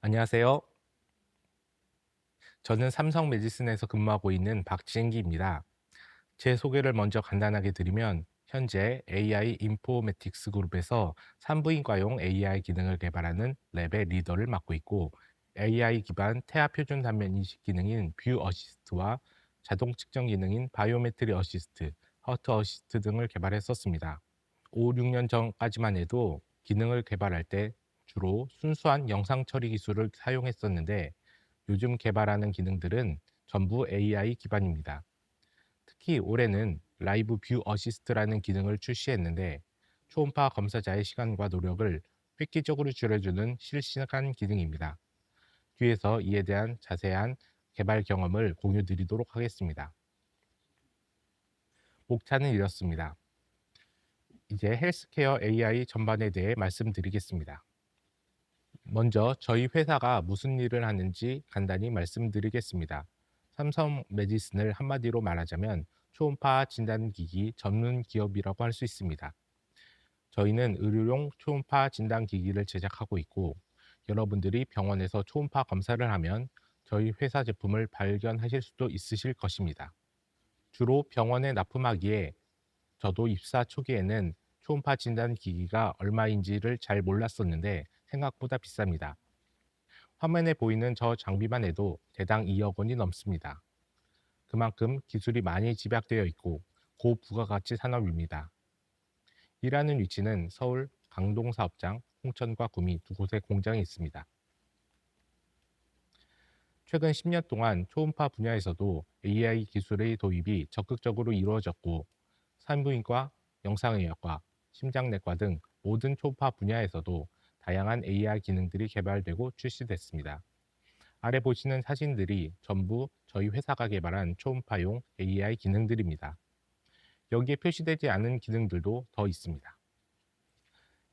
안녕하세요. 저는 삼성 메디슨에서 근무하고 있는 박진기입니다. 제 소개를 먼저 간단하게 드리면 현재 AI 인포메틱스 그룹에서 산부인과용 AI 기능을 개발하는 랩의 리더를 맡고 있고 AI 기반 태아 표준 단면 인식 기능인 뷰 어시스트와 자동 측정 기능인 바이오메트리 어시스트, 허트 어시스트 등을 개발했었습니다. 5, 6년 전까지만 해도 기능을 개발할 때 주로 순수한 영상 처리 기술을 사용했었는데 요즘 개발하는 기능들은 전부 AI 기반입니다. 특히 올해는 라이브 뷰 어시스트라는 기능을 출시했는데 초음파 검사자의 시간과 노력을 획기적으로 줄여주는 실시간 기능입니다. 뒤에서 이에 대한 자세한 개발 경험을 공유 드리도록 하겠습니다. 목차는 이렇습니다. 이제 헬스케어 AI 전반에 대해 말씀드리겠습니다. 먼저 저희 회사가 무슨 일을 하는지 간단히 말씀드리겠습니다. 삼성 메디슨을 한마디로 말하자면 초음파 진단기기 전문 기업이라고 할 수 있습니다. 저희는 의료용 초음파 진단기기를 제작하고 있고 여러분들이 병원에서 초음파 검사를 하면 저희 회사 제품을 발견하실 수도 있으실 것입니다. 주로 병원에 납품하기에 저도 입사 초기에는 초음파 진단기기가 얼마인지를 잘 몰랐었는데 생각보다 비쌉니다. 화면에 보이는 저 장비만 해도 대당 2억 원이 넘습니다. 그만큼 기술이 많이 집약되어 있고 고부가가치 산업입니다. 일하는 위치는 서울 강동 사업장, 홍천과 구미 두 곳에 공장이 있습니다. 최근 10년 동안 초음파 분야에서도 AI 기술의 도입이 적극적으로 이루어졌고 산부인과, 영상의학과, 심장내과 등 모든 초음파 분야에서도 다양한 AI 기능들이 개발되고 출시됐습니다. 아래 보시는 사진들이 전부 저희 회사가 개발한 초음파용 AI 기능들입니다. 여기에 표시되지 않은 기능들도 더 있습니다.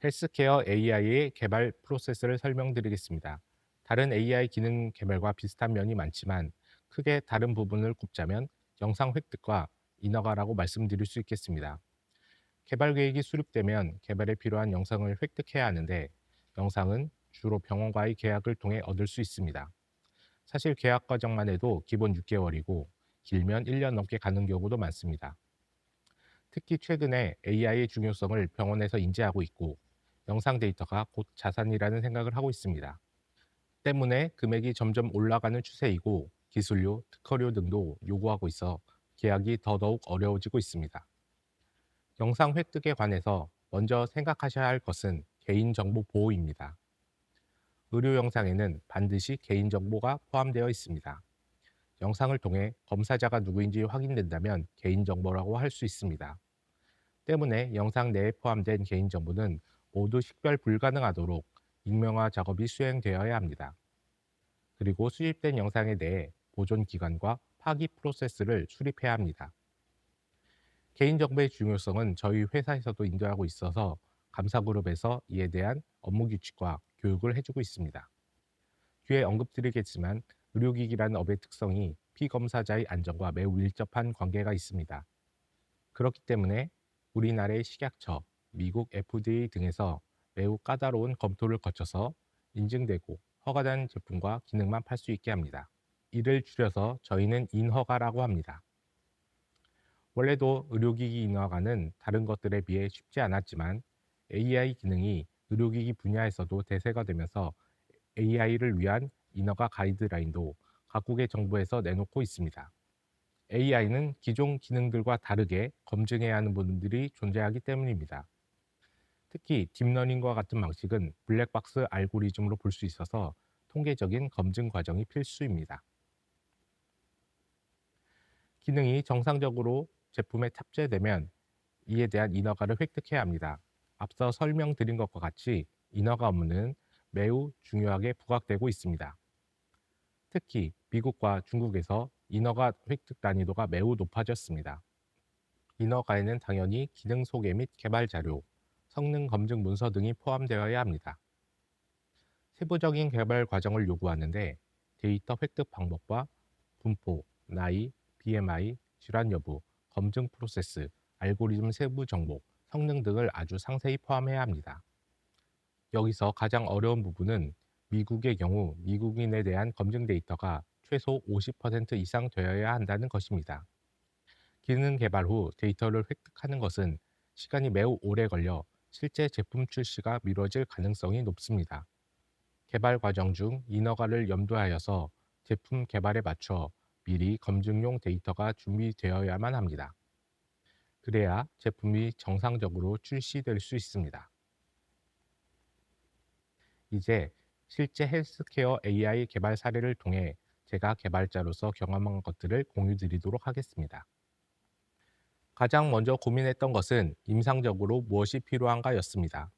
헬스케어 AI의 개발 프로세스를 설명드리겠습니다. 다른 AI 기능 개발과 비슷한 면이 많지만 크게 다른 부분을 꼽자면 영상 획득과 인허가라고 말씀드릴 수 있겠습니다. 개발 계획이 수립되면 개발에 필요한 영상을 획득해야 하는데 영상은 주로 병원과의 계약을 통해 얻을 수 있습니다. 사실 계약 과정만 해도 기본 6개월이고 길면 1년 넘게 가는 경우도 많습니다. 특히 최근에 AI의 중요성을 병원에서 인지하고 있고 영상 데이터가 곧 자산이라는 생각을 하고 있습니다. 때문에 금액이 점점 올라가는 추세이고 기술료, 특허료 등도 요구하고 있어 계약이 더더욱 어려워지고 있습니다. 영상 획득에 관해서 먼저 생각하셔야 할 것은 개인정보 보호입니다. 의료 영상에는 반드시 개인정보가 포함되어 있습니다. 영상을 통해 검사자가 누구인지 확인된다면 개인정보라고 할 수 있습니다. 때문에 영상 내에 포함된 개인정보는 모두 식별 불가능하도록 익명화 작업이 수행되어야 합니다. 그리고 수집된 영상에 대해 보존 기간과 파기 프로세스를 수립해야 합니다. 개인정보의 중요성은 저희 회사에서도 인정하고 있어서 감사그룹에서 이에 대한 업무 규칙과 교육을 해주고 있습니다. 뒤에 언급드리겠지만 의료기기라는 업의 특성이 피검사자의 안전과 매우 밀접한 관계가 있습니다. 그렇기 때문에 우리나라의 식약처, 미국 FDA 등에서 매우 까다로운 검토를 거쳐서 인증되고 허가된 제품과 기능만 팔 수 있게 합니다. 이를 줄여서 저희는 인허가라고 합니다. 원래도 의료기기 인허가는 다른 것들에 비해 쉽지 않았지만 AI 기능이 의료기기 분야에서도 대세가 되면서 AI를 위한 인허가 가이드라인도 각국의 정부에서 내놓고 있습니다. AI는 기존 기능들과 다르게 검증해야 하는 부분들이 존재하기 때문입니다. 특히 딥러닝과 같은 방식은 블랙박스 알고리즘으로 볼 수 있어서 통계적인 검증 과정이 필수입니다. 기능이 정상적으로 제품에 탑재되면 이에 대한 인허가를 획득해야 합니다. 앞서 설명드린 것과 같이 인허가 업무는 매우 중요하게 부각되고 있습니다. 특히 미국과 중국에서 인허가 획득 난이도가 매우 높아졌습니다. 인허가에는 당연히 기능 소개 및 개발 자료, 성능 검증 문서 등이 포함되어야 합니다. 세부적인 개발 과정을 요구하는데 데이터 획득 방법과 분포, 나이, BMI, 질환 여부, 검증 프로세스, 알고리즘 세부 정보, 성능 등을 아주 상세히 포함해야 합니다. 여기서 가장 어려운 부분은 미국의 경우 미국인에 대한 검증 데이터가 최소 50% 이상 되어야 한다는 것입니다. 기능 개발 후 데이터를 획득하는 것은 시간이 매우 오래 걸려 실제 제품 출시가 미뤄질 가능성이 높습니다. 개발 과정 중 인허가를 염두하여서 제품 개발에 맞춰 미리 검증용 데이터가 준비되어야만 합니다. 그래야 제품이 정상적으로 출시될 수 있습니다. 이제 실제 헬스케어 AI 개발 사례를 통해 제가 개발자로서 경험한 것들을 공유 드리도록 하겠습니다. 가장 먼저 고민했던 것은 임상적으로 무엇이 필요한가였습니다.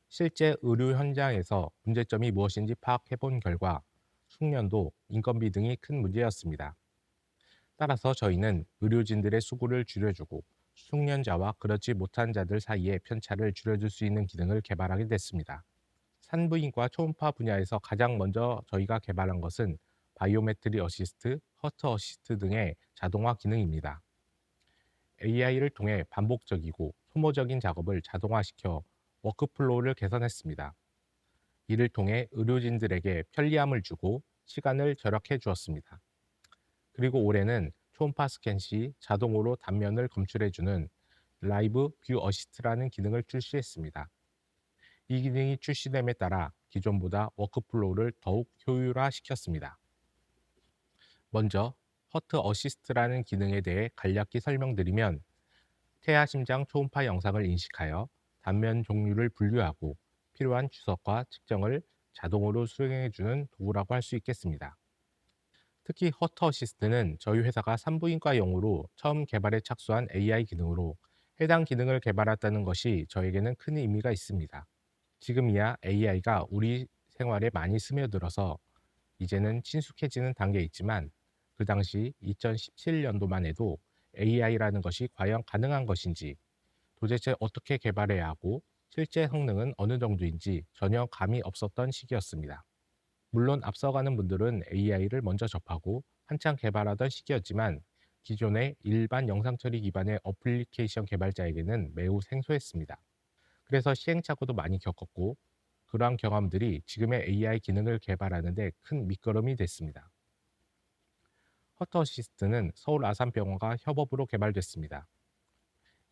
실제 의료 현장에서 문제점이 무엇인지 파악해 본 결과 숙련도, 인건비 등이 큰 문제였습니다. 따라서 저희는 의료진들의 수고를 줄여주고 숙련자와 그렇지 못한 자들 사이의 편차를 줄여줄 수 있는 기능을 개발하게 됐습니다. 산부인과 초음파 분야에서 가장 먼저 저희가 개발한 것은 바이오메트리 어시스트, 허트 어시스트 등의 자동화 기능입니다. AI를 통해 반복적이고 소모적인 작업을 자동화시켜 워크플로우를 개선했습니다. 이를 통해 의료진들에게 편리함을 주고 시간을 절약해 주었습니다. 그리고 올해는 초음파 스캔 시 자동으로 단면을 검출해주는 라이브 뷰 어시스트라는 기능을 출시했습니다. 이 기능이 출시됨에 따라 기존보다 워크플로우를 더욱 효율화시켰습니다. 먼저 허트 어시스트라는 기능에 대해 간략히 설명드리면 태아 심장 초음파 영상을 인식하여 단면 종류를 분류하고 필요한 주석과 측정을 자동으로 수행해주는 도구라고 할 수 있겠습니다. 특히 허트 어시스트는 저희 회사가 산부인과용으로 처음 개발에 착수한 AI 기능으로 해당 기능을 개발했다는 것이 저에게는 큰 의미가 있습니다. 지금이야 AI가 우리 생활에 많이 스며들어서 이제는 친숙해지는 단계에 있지만 그 당시 2017년도만 해도 AI라는 것이 과연 가능한 것인지, 도대체 어떻게 개발해야 하고 실제 성능은 어느 정도인지 전혀 감이 없었던 시기였습니다. 물론 앞서가는 분들은 AI를 먼저 접하고 한창 개발하던 시기였지만 기존의 일반 영상 처리 기반의 어플리케이션 개발자에게는 매우 생소했습니다. 그래서 시행착오도 많이 겪었고 그러한 경험들이 지금의 AI 기능을 개발하는 데 큰 밑거름이 됐습니다. 허터 어시스트는 서울 아산병원과 협업으로 개발됐습니다.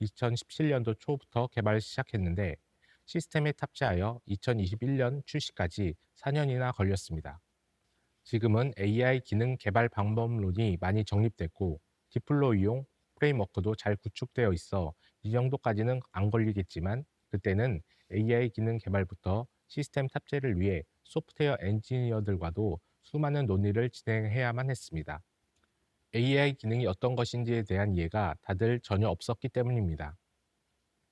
2017년도 초부터 개발을 시작했는데 시스템에 탑재하여 2021년 출시까지 4년이나 걸렸습니다. 지금은 AI 기능 개발 방법론이 많이 정립됐고 디플로이용 프레임워크도 잘 구축되어 있어 이 정도까지는 안 걸리겠지만 그때는 AI 기능 개발부터 시스템 탑재를 위해 소프트웨어 엔지니어들과도 수많은 논의를 진행해야만 했습니다. AI 기능이 어떤 것인지에 대한 이해가 다들 전혀 없었기 때문입니다.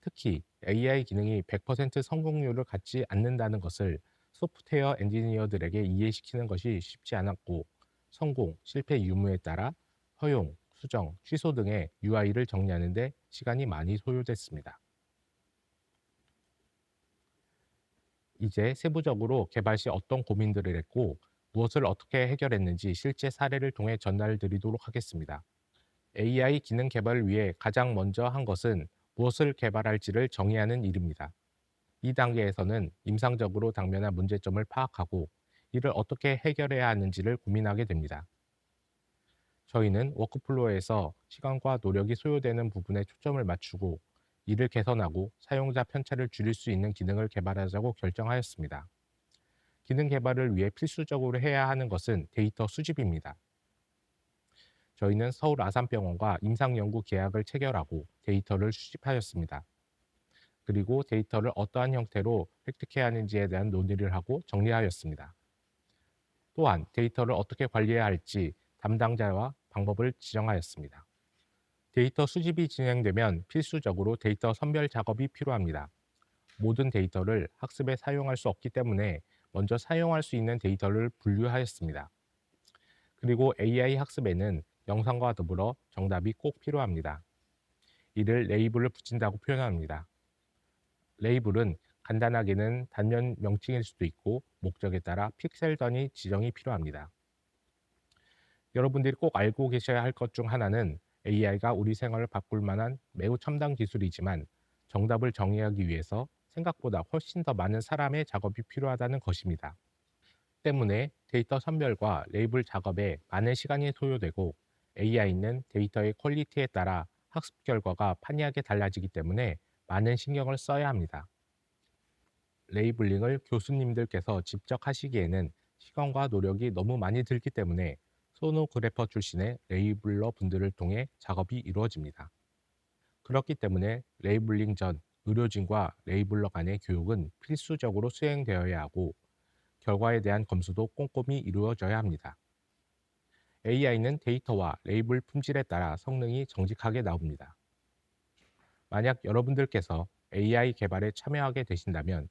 특히 AI 기능이 100% 성공률을 갖지 않는다는 것을 소프트웨어 엔지니어들에게 이해시키는 것이 쉽지 않았고 성공, 실패 유무에 따라 허용, 수정, 취소 등의 UI를 정리하는 데 시간이 많이 소요됐습니다. 이제 세부적으로 개발 시 어떤 고민들을 했고 무엇을 어떻게 해결했는지 실제 사례를 통해 전달 드리도록 하겠습니다. AI 기능 개발을 위해 가장 먼저 한 것은 무엇을 개발할지를 정의하는 일입니다. 이 단계에서는 임상적으로 당면한 문제점을 파악하고 이를 어떻게 해결해야 하는지를 고민하게 됩니다. 저희는 워크플로우에서 시간과 노력이 소요되는 부분에 초점을 맞추고 이를 개선하고 사용자 편차를 줄일 수 있는 기능을 개발하자고 결정하였습니다. 기능 개발을 위해 필수적으로 해야 하는 것은 데이터 수집입니다. 저희는 서울 아산병원과 임상연구 계약을 체결하고 데이터를 수집하였습니다. 그리고 데이터를 어떠한 형태로 획득해야 하는지에 대한 논의를 하고 정리하였습니다. 또한 데이터를 어떻게 관리해야 할지 담당자와 방법을 지정하였습니다. 데이터 수집이 진행되면 필수적으로 데이터 선별 작업이 필요합니다. 모든 데이터를 학습에 사용할 수 없기 때문에 먼저 사용할 수 있는 데이터를 분류하였습니다. 그리고 AI 학습에는 영상과 더불어 정답이 꼭 필요합니다. 이를 레이블을 붙인다고 표현합니다. 레이블은 간단하게는 단면 명칭일 수도 있고 목적에 따라 픽셀 단위 지정이 필요합니다. 여러분들이 꼭 알고 계셔야 할 것 중 하나는 AI가 우리 생활을 바꿀 만한 매우 첨단 기술이지만 정답을 정의하기 위해서 생각보다 훨씬 더 많은 사람의 작업이 필요하다는 것입니다. 때문에 데이터 선별과 레이블 작업에 많은 시간이 소요되고 AI는 데이터의 퀄리티에 따라 학습 결과가 판이하게 달라지기 때문에 많은 신경을 써야 합니다. 레이블링을 교수님들께서 직접 하시기에는 시간과 노력이 너무 많이 들기 때문에 소노그래퍼 출신의 레이블러 분들을 통해 작업이 이루어집니다. 그렇기 때문에 레이블링 전 의료진과 레이블러 간의 교육은 필수적으로 수행되어야 하고 결과에 대한 검수도 꼼꼼히 이루어져야 합니다. AI는 데이터와 레이블 품질에 따라 성능이 정직하게 나옵니다. 만약 여러분들께서 AI 개발에 참여하게 되신다면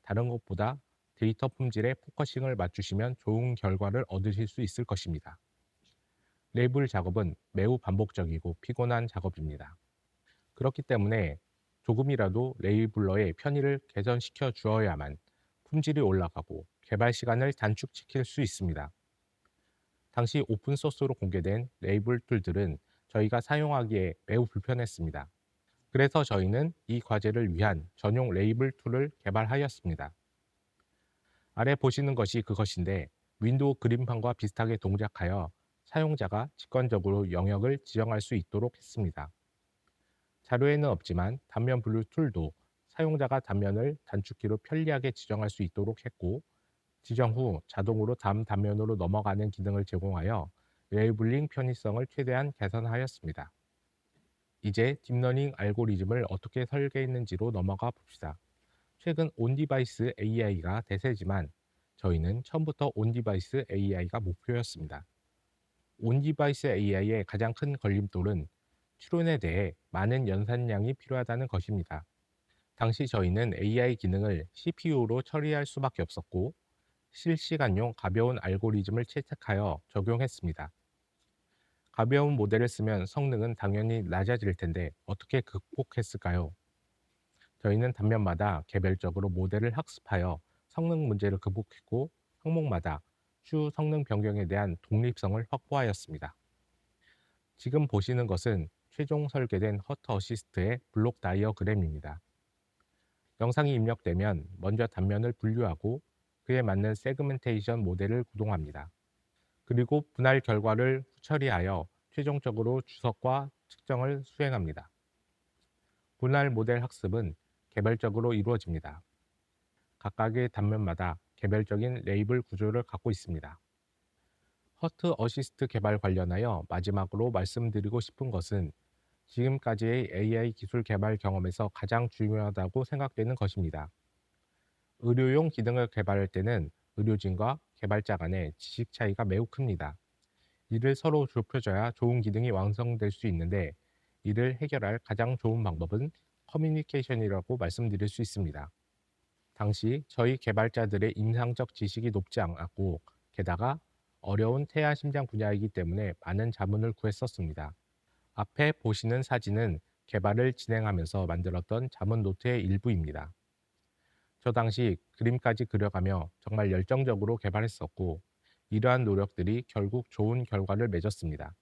다른 것보다 데이터 품질에 포커싱을 맞추시면 좋은 결과를 얻으실 수 있을 것입니다. 레이블 작업은 매우 반복적이고 피곤한 작업입니다. 그렇기 때문에 조금이라도 레이블러의 편의를 개선시켜 주어야만 품질이 올라가고 개발 시간을 단축시킬 수 있습니다. 당시 오픈소스로 공개된 레이블 툴들은 저희가 사용하기에 매우 불편했습니다. 그래서 저희는 이 과제를 위한 전용 레이블 툴을 개발하였습니다. 아래 보시는 것이 그것인데 윈도우 그림판과 비슷하게 동작하여 사용자가 직관적으로 영역을 지정할 수 있도록 했습니다. 자료에는 없지만 단면 분류 툴도 사용자가 단면을 단축키로 편리하게 지정할 수 있도록 했고 지정 후 자동으로 다음 단면으로 넘어가는 기능을 제공하여 레이블링 편의성을 최대한 개선하였습니다. 이제 딥러닝 알고리즘을 어떻게 설계했는지로 넘어가 봅시다. 최근 온디바이스 AI가 대세지만 저희는 처음부터 온디바이스 AI가 목표였습니다. 온디바이스 AI의 가장 큰 걸림돌은 추론에 대해 많은 연산량이 필요하다는 것입니다. 당시 저희는 AI 기능을 CPU로 처리할 수밖에 없었고 실시간용 가벼운 알고리즘을 채택하여 적용했습니다. 가벼운 모델을 쓰면 성능은 당연히 낮아질 텐데 어떻게 극복했을까요? 저희는 단면마다 개별적으로 모델을 학습하여 성능 문제를 극복했고 항목마다 추후 성능 변경에 대한 독립성을 확보하였습니다. 지금 보시는 것은 최종 설계된 허트 어시스트의 블록 다이어그램입니다. 영상이 입력되면 먼저 단면을 분류하고 그에 맞는 세그멘테이션 모델을 구동합니다. 그리고 분할 결과를 후처리하여 최종적으로 주석과 측정을 수행합니다. 분할 모델 학습은 개별적으로 이루어집니다. 각각의 단면마다 개별적인 레이블 구조를 갖고 있습니다. 허트 어시스트 개발 관련하여 마지막으로 말씀드리고 싶은 것은 지금까지의 AI 기술 개발 경험에서 가장 중요하다고 생각되는 것입니다. 의료용 기능을 개발할 때는 의료진과 개발자 간의 지식 차이가 매우 큽니다. 이를 서로 좁혀줘야 좋은 기능이 완성될 수 있는데 이를 해결할 가장 좋은 방법은 커뮤니케이션이라고 말씀드릴 수 있습니다. 당시 저희 개발자들의 임상적 지식이 높지 않았고 게다가 어려운 태아 심장 분야이기 때문에 많은 자문을 구했었습니다. 앞에 보시는 사진은 개발을 진행하면서 만들었던 자문 노트의 일부입니다. 저 당시 그림까지 그려가며 정말 열정적으로 개발했었고 이러한 노력들이 결국 좋은 결과를 맺었습니다.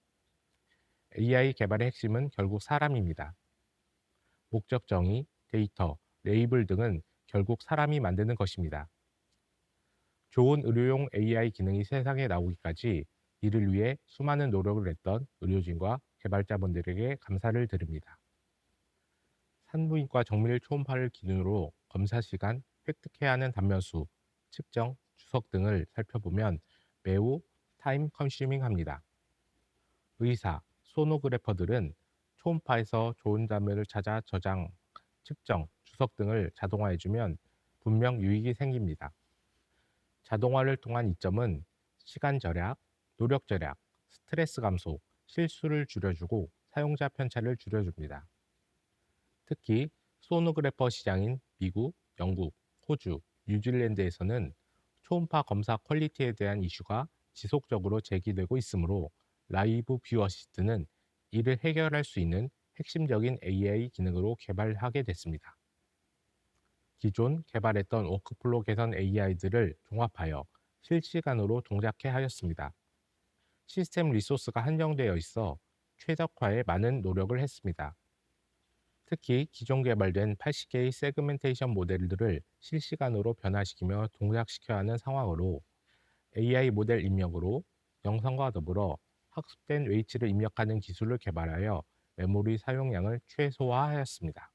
AI 개발의 핵심은 결국 사람입니다. 목적 정의, 데이터, 레이블 등은 결국 사람이 만드는 것입니다. 좋은 의료용 AI 기능이 세상에 나오기까지 이를 위해 수많은 노력을 했던 의료진과 개발자분들에게 감사를 드립니다. 산부인과 정밀 초음파를 기준으로 검사 시간, 획득해야 하는 단면 수, 측정, 주석 등을 살펴보면 매우 타임 컨슈밍 합니다. 의사, 소노그래퍼들은 초음파에서 좋은 단면을 찾아 저장, 측정, 주석 등을 자동화해주면 분명 유익이 생깁니다. 자동화를 통한 이점은 시간 절약, 노력 절약, 스트레스 감소, 실수를 줄여주고 사용자 편차를 줄여줍니다. 특히 소노그래퍼 시장인 미국, 영국, 호주, 뉴질랜드에서는 초음파 검사 퀄리티에 대한 이슈가 지속적으로 제기되고 있으므로 라이브 뷰 어시스트는 이를 해결할 수 있는 핵심적인 AI 기능으로 개발하게 됐습니다. 기존 개발했던 워크플로 개선 AI들을 종합하여 실시간으로 동작해 하였습니다. 시스템 리소스가 한정되어 있어 최적화에 많은 노력을 했습니다. 특히 기존 개발된 80개의 세그멘테이션 모델들을 실시간으로 변화시키며 동작시켜야 하는 상황으로 AI 모델 입력으로 영상과 더불어 학습된 웨이츠를 입력하는 기술을 개발하여 메모리 사용량을 최소화하였습니다.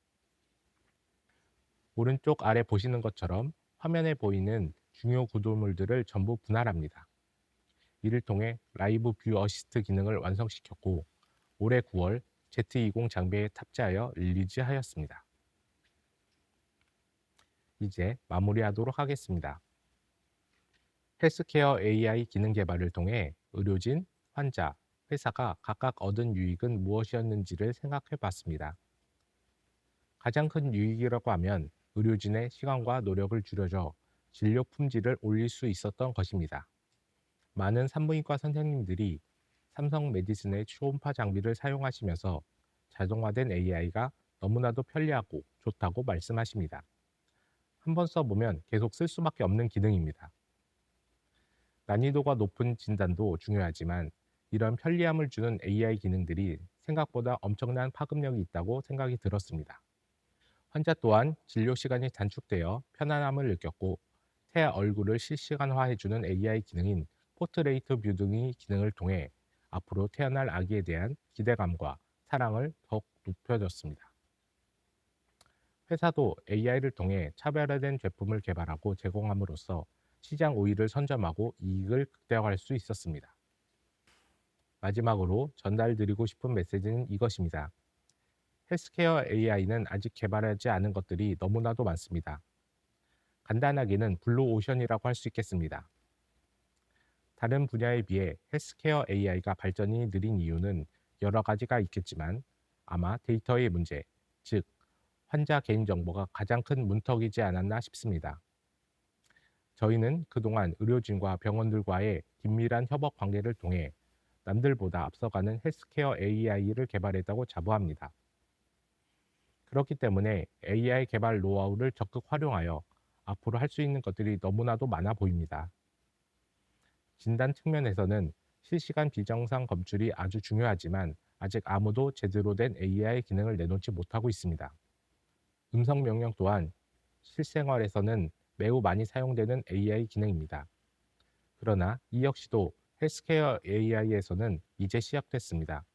오른쪽 아래 보시는 것처럼 화면에 보이는 중요 구조물들을 전부 분할합니다. 이를 통해 라이브 뷰 어시스트 기능을 완성시켰고 올해 9월 Z20 장비에 탑재하여 릴리즈하였습니다. 이제 마무리하도록 하겠습니다. 헬스케어 AI 기능 개발을 통해 의료진, 환자, 회사가 각각 얻은 유익은 무엇이었는지를 생각해 봤습니다. 가장 큰 유익이라고 하면 의료진의 시간과 노력을 줄여줘 진료 품질을 올릴 수 있었던 것입니다. 많은 산부인과 선생님들이 삼성 메디슨의 초음파 장비를 사용하시면서 자동화된 AI가 너무나도 편리하고 좋다고 말씀하십니다. 한번 써보면 계속 쓸 수밖에 없는 기능입니다. 난이도가 높은 진단도 중요하지만 이런 편리함을 주는 AI 기능들이 생각보다 엄청난 파급력이 있다고 생각이 들었습니다. 환자 또한 진료 시간이 단축되어 편안함을 느꼈고 새 얼굴을 실시간화해주는 AI 기능인 포트레이트 뷰 등의 기능을 통해 앞으로 태어날 아기에 대한 기대감과 사랑을 더욱 높여줬습니다. 회사도 AI를 통해 차별화된 제품을 개발하고 제공함으로써 시장 우위를 선점하고 이익을 극대화할 수 있었습니다. 마지막으로 전달드리고 싶은 메시지는 이것입니다. 헬스케어 AI는 아직 개발하지 않은 것들이 너무나도 많습니다. 간단하게는 블루오션이라고 할 수 있겠습니다. 다른 분야에 비해 헬스케어 AI가 발전이 느린 이유는 여러 가지가 있겠지만 아마 데이터의 문제, 즉 환자 개인정보가 가장 큰 문턱이지 않았나 싶습니다. 저희는 그동안 의료진과 병원들과의 긴밀한 협업 관계를 통해 남들보다 앞서가는 헬스케어 AI를 개발했다고 자부합니다. 그렇기 때문에 AI 개발 노하우를 적극 활용하여 앞으로 할 수 있는 것들이 너무나도 많아 보입니다. 진단 측면에서는 실시간 비정상 검출이 아주 중요하지만 아직 아무도 제대로 된 AI 기능을 내놓지 못하고 있습니다. 음성 명령 또한 실생활에서는 매우 많이 사용되는 AI 기능입니다. 그러나 이 역시도 헬스케어 AI에서는 이제 시작됐습니다.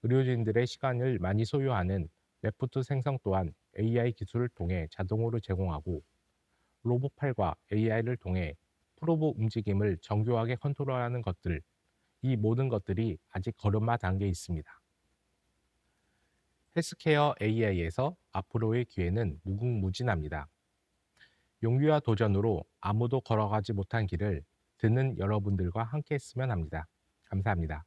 의료진들의 시간을 많이 소요하는 레포트 생성 또한 AI 기술을 통해 자동으로 제공하고 로봇팔과 AI를 통해 프로브 움직임을 정교하게 컨트롤하는 것들, 이 모든 것들이 아직 걸음마 단계에 있습니다. 헬스케어 AI에서 앞으로의 기회는 무궁무진합니다. 용기와 도전으로 아무도 걸어가지 못한 길을 듣는 여러분들과 함께 했으면 합니다. 감사합니다.